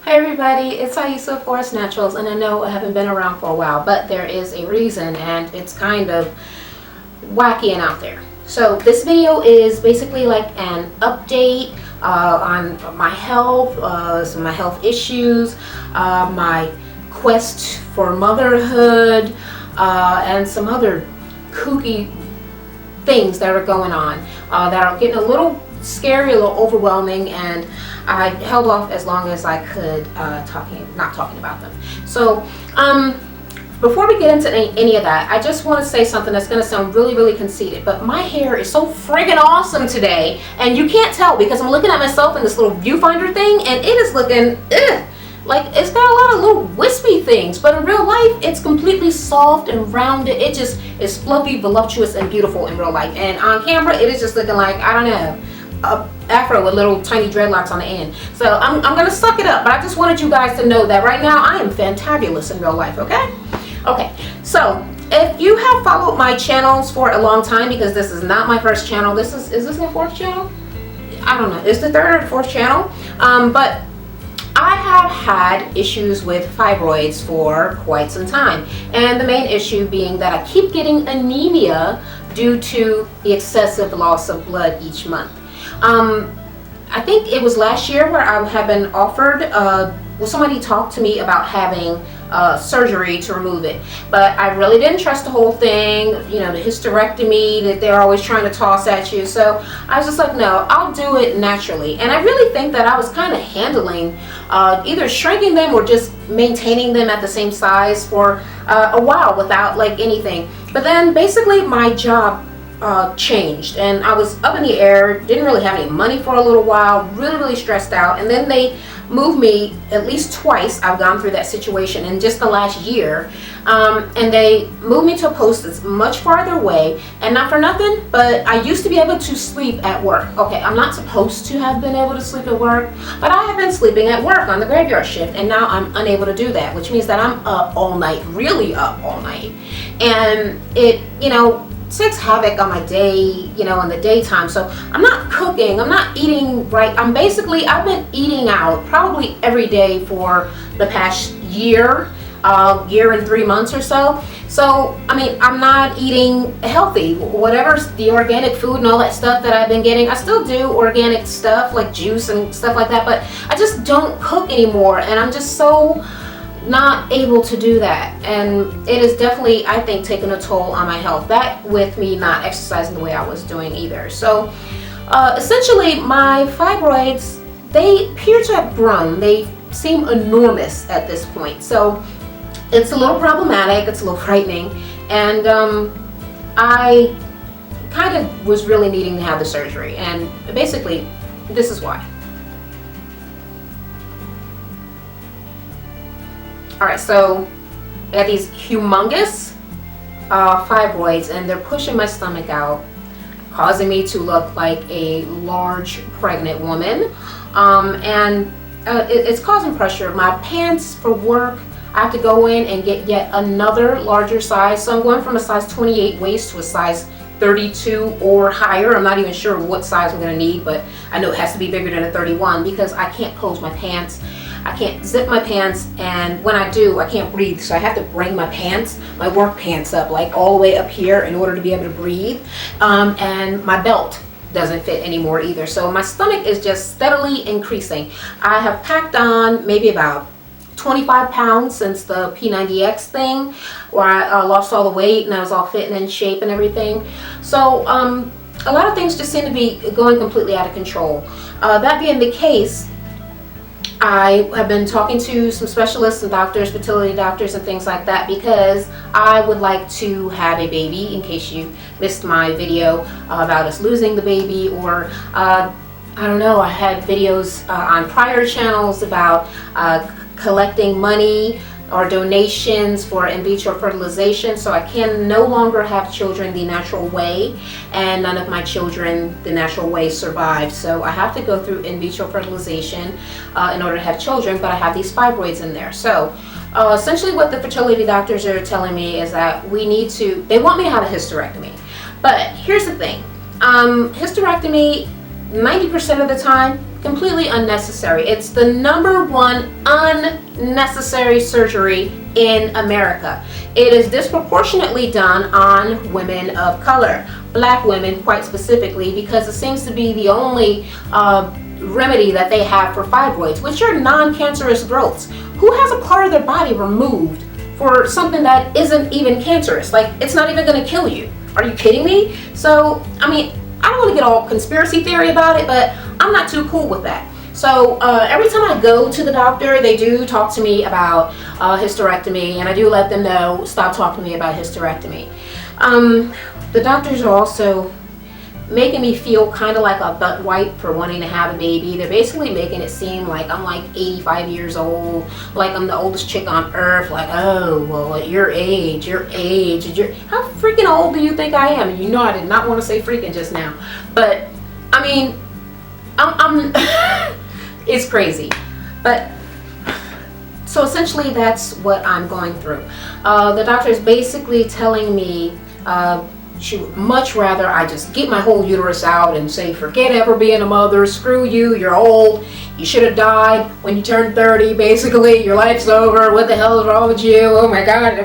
Hi everybody, it's Aisa Forest Naturals, and I know I haven't been around for a while, but there is a reason, and it's kind of wacky and out there. So this video is basically like an update on my health, some of my health issues, my quest for motherhood, and some other kooky things that are going on that are getting a little scary, a little overwhelming, and I held off as long as I could not talking about them. So before we get into any of that, I just want to say something that's going to sound really conceited, but my hair is so friggin' awesome today, and you can't tell because I'm looking at myself in this little viewfinder thing, and it is looking like it's got a lot of little wispy things, but in real life it's completely soft and rounded. It just is fluffy, voluptuous, and beautiful in real life, and on camera it is just looking like, I don't know, a afro with little tiny dreadlocks on the end. So I'm gonna suck it up, but I just wanted you guys to know that right now I am fantabulous in real life. Okay, so if you have followed my channels for a long time, because this is not my first channel, is this my fourth channel? I don't know, it's the third or fourth channel, but I have had issues with fibroids for quite some time, and the main issue being that I keep getting anemia due to the excessive loss of blood each month. I think it was last year where I had been offered, somebody talked to me about having surgery to remove it, but I really didn't trust the whole thing, you know, the hysterectomy that they're always trying to toss at you. So I was just like, no, I'll do it naturally. And I really think that I was kind of handling either shrinking them or just maintaining them at the same size for a while without like anything. But then basically my job changed, and I was up in the air, didn't really have any money for a little while, really stressed out, and then they moved me at least twice. I've gone through that situation in just the last year, and they moved me to a post that's much farther away, and not for nothing, but I used to be able to sleep at work. Okay, I'm not supposed to have been able to sleep at work, but I have been sleeping at work on the graveyard shift, and now I'm unable to do that, which means that I'm up all night, really up all night, and it, you know, takes havoc on my day, you know, in the daytime. So I'm not cooking, I'm not eating right. I've been eating out probably every day for the past year and 3 months or so. So I mean, I'm not eating healthy. Whatever's the organic food and all that stuff that I've been getting, I still do organic stuff like juice and stuff like that, but I just don't cook anymore, and I'm just so not able to do that, and it is definitely, I think, taking a toll on my health. That with me not exercising the way I was doing either. So essentially my fibroids, they appear to have grown. They seem enormous at this point, so it's a little problematic, it's a little frightening, and I kind of was really needing to have the surgery, and basically this is why. Alright, so I have these humongous fibroids, and they're pushing my stomach out, causing me to look like a large pregnant woman, and it's causing pressure. My pants for work, I have to go in and get yet another larger size, so I'm going from a size 28 waist to a size 32 or higher. I'm not even sure what size I'm going to need, but I know it has to be bigger than a 31 because I can't close my pants. I can't zip my pants, and when I do, I can't breathe, so I have to bring my pants, my work pants up like all the way up here in order to be able to breathe, and my belt doesn't fit anymore either. So my stomach is just steadily increasing. I have packed on maybe about 25 pounds since the P90X thing, where I lost all the weight and I was all fit and in shape and everything. So a lot of things just seem to be going completely out of control. That being the case, I have been talking to some specialists and doctors, fertility doctors and things like that, because I would like to have a baby. In case you missed my video about us losing the baby, or I don't know, I had videos on prior channels about collecting money or donations for in vitro fertilization, so I can no longer have children the natural way, and none of my children the natural way survived. So I have to go through in vitro fertilization in order to have children, but I have these fibroids in there. So essentially what the fertility doctors are telling me is that they want me to have a hysterectomy. But here's the thing, hysterectomy 90% of the time completely unnecessary. It's the #1 unnecessary surgery in America. It is disproportionately done on women of color, black women quite specifically, because it seems to be the only remedy that they have for fibroids, which are non-cancerous growths. Who has a part of their body removed for something that isn't even cancerous? Like, it's not even going to kill you. Are you kidding me? So, I mean, I don't want to get all conspiracy theory about it, but I'm not too cool with that. So every time I go to the doctor, they do talk to me about hysterectomy, and I do let them know, stop talking to me about hysterectomy. The doctors are also making me feel kind of like a butt wipe for wanting to have a baby. They're basically making it seem like I'm like 85 years old, like I'm the oldest chick on earth, like, oh, well, at your age, how freaking old do you think I am? And you know I did not want to say freaking just now, but I mean, I'm it's crazy. But so essentially that's what I'm going through. The doctor is basically telling me she would much rather I just get my whole uterus out and say, forget ever being a mother, screw you, you're old, you should have died when you turned 30, basically, your life's over, what the hell is wrong with you, oh my god,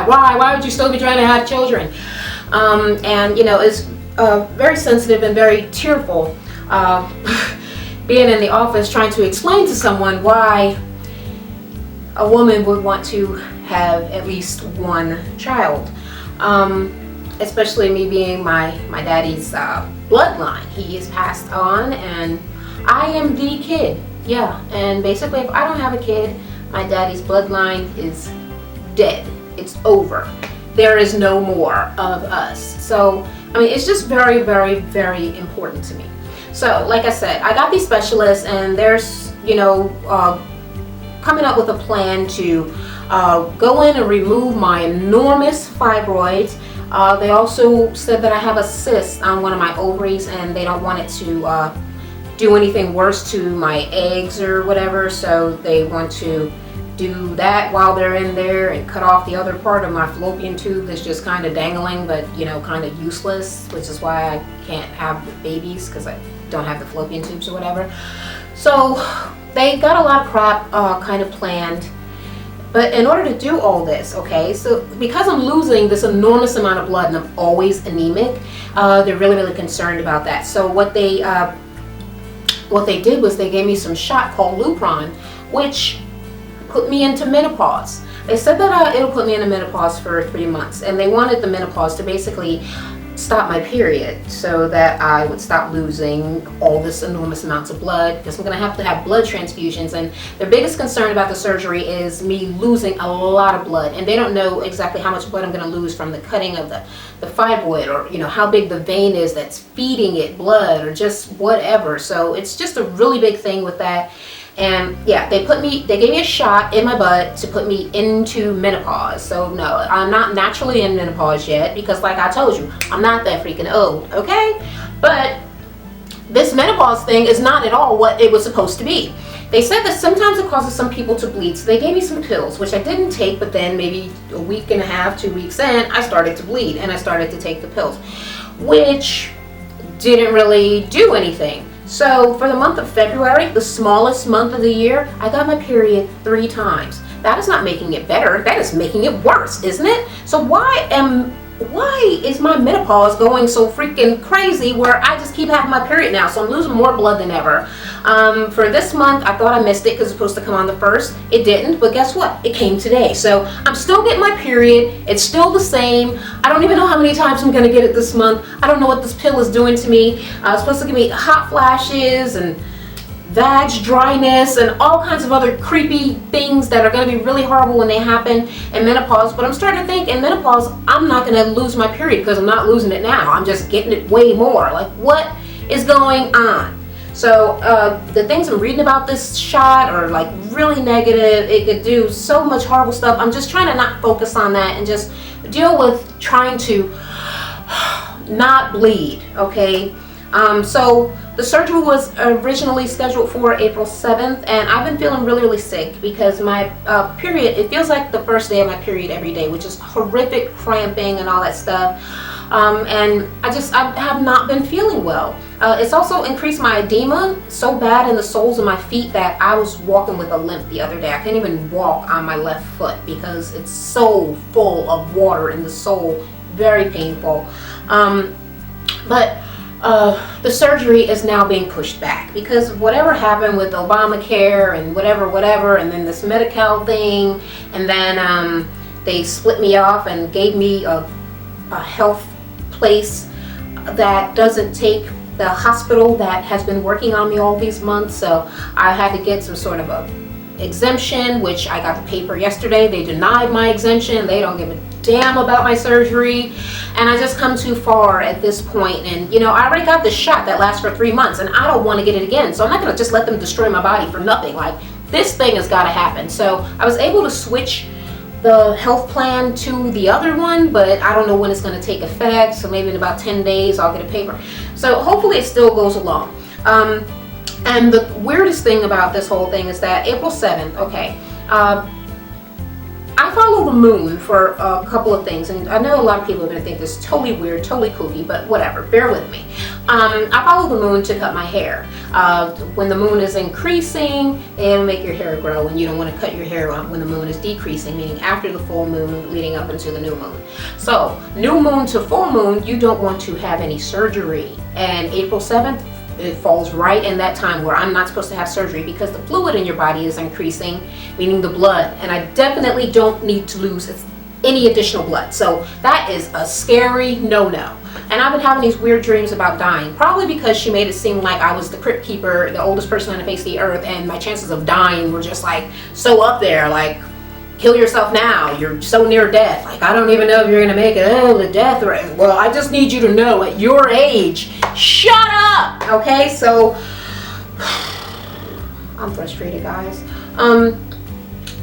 why would you still be trying to have children? And you know, it's very sensitive and very tearful being in the office trying to explain to someone why a woman would want to have at least one child. Especially me being my daddy's bloodline. He is passed on and I am the kid. Yeah, and basically if I don't have a kid, my daddy's bloodline is dead. It's over. There is no more of us. So, I mean, it's just very, very, very important to me. So, like I said, I got these specialists and there's, you know, coming up with a plan to go in and remove my enormous fibroids. They also said that I have a cyst on one of my ovaries and they don't want it to do anything worse to my eggs or whatever, so they want to do that while they're in there and cut off the other part of my fallopian tube that's just kind of dangling but, you know, kind of useless, which is why I can't have babies, because I don't have the fallopian tubes or whatever. So they got a lot of crap kind of planned. But in order to do all this, okay, so because I'm losing this enormous amount of blood and I'm always anemic, they're really, really concerned about that. So what they did was they gave me some shot called lupron, which put me into menopause. They said that it'll put me into menopause for 3 months, and they wanted the menopause to basically stop my period so that I would stop losing all this enormous amounts of blood, because I'm going to have blood transfusions, and their biggest concern about the surgery is me losing a lot of blood, and they don't know exactly how much blood I'm going to lose from the cutting of the fibroid, or you know how big the vein is that's feeding it blood, or just whatever. So it's just a really big thing with that. And yeah, they gave me a shot in my butt to put me into menopause. So no, I'm not naturally in menopause yet, because like I told you, I'm not that freaking old, okay? But this menopause thing is not at all what it was supposed to be. They said that sometimes it causes some people to bleed, so they gave me some pills, which I didn't take, but then maybe a week and a half, 2 weeks in, I started to bleed, and I started to take the pills, which didn't really do anything. So for the month of February, the smallest month of the year, I got my period 3 times. That is not making it better, that is making it worse, isn't it? So why is my menopause going so freaking crazy where I just keep having my period now? So I'm losing more blood than ever. For this month, I thought I missed it because it's supposed to come on the 1st. It didn't, but guess what? It came today. So I'm still getting my period. It's still the same. I don't even know how many times I'm going to get it this month. I don't know what this pill is doing to me. It's supposed to give me hot flashes and vag dryness and all kinds of other creepy things that are going to be really horrible when they happen in menopause. But I'm starting to think in menopause, I'm not going to lose my period because I'm not losing it now. I'm just getting it way more. Like, what is going on? So the things I'm reading about this shot are like really negative. It could do so much horrible stuff. I'm just trying to not focus on that and just deal with trying to not bleed, okay? So the surgery was originally scheduled for April 7th, and I've been feeling really, really sick because my period, it feels like the first day of my period every day, which is horrific cramping and all that stuff. and I have not been feeling well. It's also increased my edema so bad in the soles of my feet that I was walking with a limp the other day. I can't even walk on my left foot because it's so full of water in the sole. Very painful. But the surgery is now being pushed back because of whatever happened with Obamacare and whatever, and then this Medi-Cal thing, and then they split me off and gave me a health place that doesn't take the hospital that has been working on me all these months. So I had to get some sort of a exemption, which I got the paper yesterday. They denied my exemption. They don't give a damn about my surgery, and I just come too far at this point. And you know, I already got the shot that lasts for 3 months, and I don't want to get it again, so I'm not going to just let them destroy my body for nothing. Like, this thing has got to happen. So I was able to switch the health plan to the other one, but I don't know when it's going to take effect, so maybe in about 10 days I'll get a paper. So hopefully it still goes along. And the weirdest thing about this whole thing is that April 7th, okay, I follow the moon for a couple of things, and I know a lot of people are going to think this is totally weird, totally kooky, but whatever, bear with me. I follow the moon to cut my hair. When the moon is increasing, it'll make your hair grow, and you don't want to cut your hair when the moon is decreasing, meaning after the full moon leading up into the new moon. So, new moon to full moon, you don't want to have any surgery. And April 7th, it falls right in that time where I'm not supposed to have surgery because the fluid in your body is increasing, meaning the blood, and I definitely don't need to lose any additional blood. So that is a scary no-no. And I've been having these weird dreams about dying, probably because she made it seem like I was the crypt keeper, the oldest person on the face of the earth, and my chances of dying were just like so up there, like, kill yourself now, you're so near death. Like, I don't even know if you're gonna make it. Oh, the death rate. Well, I just need you to know at your age, shut up, okay? So, I'm frustrated, guys.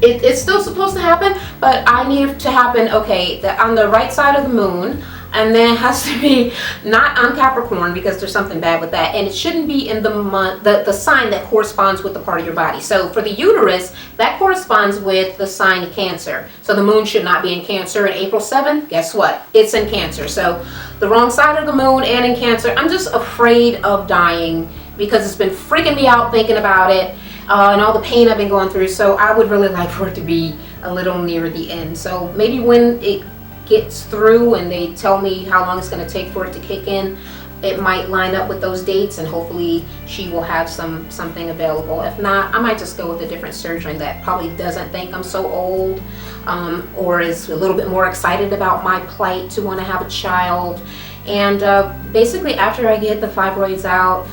It's still supposed to happen, but I need it to happen, okay, on the right side of the moon, and then it has to be not on Capricorn because there's something bad with that, and it shouldn't be in the month, the sign that corresponds with the part of your body. So for the uterus, that corresponds with the sign Cancer. So the moon should not be in Cancer. And April 7th, guess what? It's in Cancer. So the wrong side of the moon and in Cancer. I'm just afraid of dying because it's been freaking me out thinking about it, and all the pain I've been going through. So I would really like for it to be a little near the end. So maybe when it gets through and they tell me how long it's going to take for it to kick in, it might line up with those dates, and hopefully she will have something available. If not, I might just go with a different surgeon that probably doesn't think I'm so old, or is a little bit more excited about my plight to want to have a child. And basically after I get the fibroids out,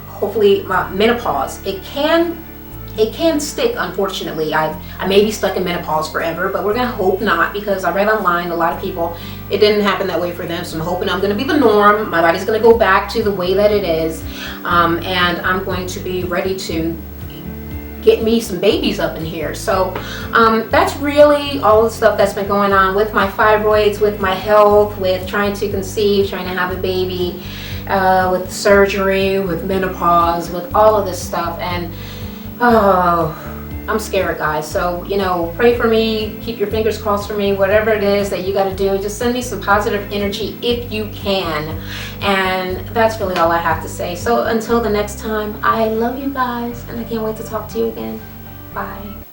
hopefully menopause, it can stick, unfortunately. I may be stuck in menopause forever, but we're gonna hope not, because I read online a lot of people, it didn't happen that way for them. So I'm hoping I'm gonna be the norm. My body's gonna go back to the way that it is, and I'm going to be ready to get me some babies up in here. So that's really all the stuff that's been going on with my fibroids, with my health, with trying to conceive, trying to have a baby, with surgery, with menopause, with all of this stuff. And oh, I'm scared, guys. So, you know, pray for me, keep your fingers crossed for me, whatever it is that you got to do. Just send me some positive energy if you can. And that's really all I have to say. So until the next time, I love you guys, and I can't wait to talk to you again. Bye.